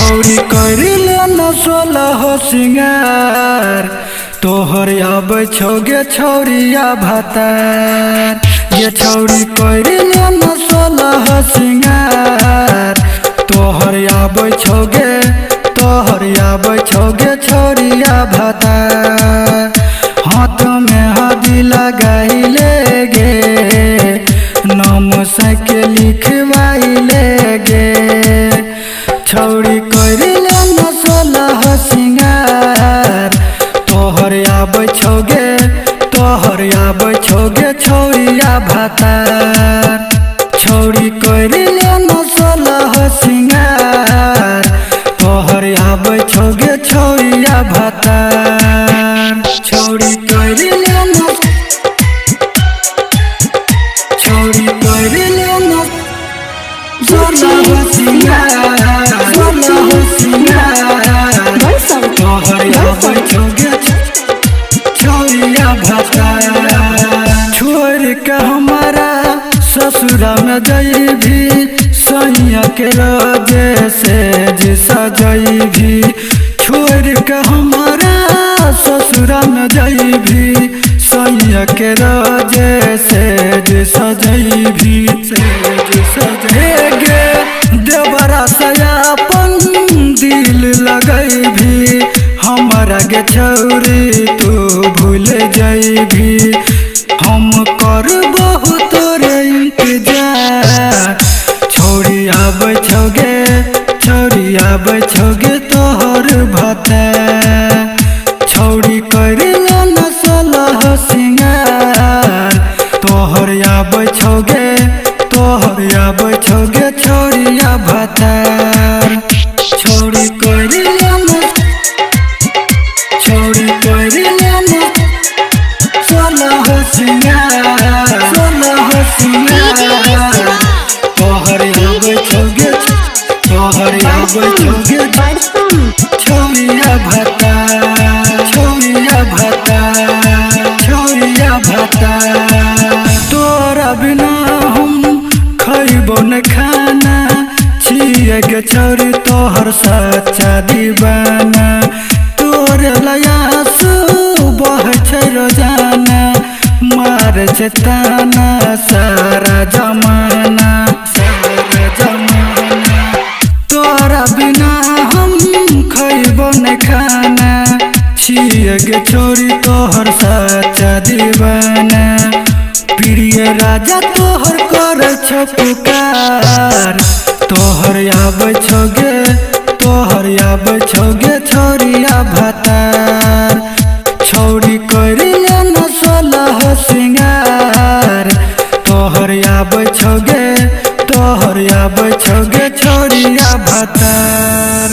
छौरी करिले न 16 सिंगार तोहर आबै छौगे छौरिया भातार। ये छौरी करिले न 16 सिंगार तोहर आबै छौगे छौरिया भातार। हाथ में हदी लगाइले गे नाम सके लिखवाइले गे। छौरी करिले न 16 सिंगार तोहर आबै छौगे छौरिया भातार। छौरी करिले न 16 सिंगार तोहर आबै छौगे छौरिया भातार। छौरी करिले न 16 सिंगार तोहर आबै छौगे छौरिया भातार। छोड़ के हमारा ससुरा में जइभी सैया के राजे से जी सजइभी। छोड़ के हमारा ससुरा में जइभी सैया के राजे से जी सजइभी। गे देवरा सयापन दिल लगइभी हमारा गे छौरी तू भूल जइभी। हम करबहु तोरे इंतजार छौरी आबै छौगे तोहर भातार। छौरी करिले न 16 सिंगार तोहर आबै छौगे छौरिया भातार। छौरी करिले न 16 सिंगार तोहर आबै छौगे छौरिया भातार। तोरा बिना हम खइबो न खाना छिए गे छौरी तोहर सच्चा दीवाना। तोरे लयासु बहै छै रोजाना मार छै ताना सारा जमाना। तोरा बिना हम खइबो न खाना छिए गे छौरी तोहर सच्चा दीवाना। प्रिय राजा तोहर करे छ पुकार तोहर आबै छौगे छौरिया भातार। छौरी करिले न 16 सिंगार तोहर आबै छौगे छौरिया भातार।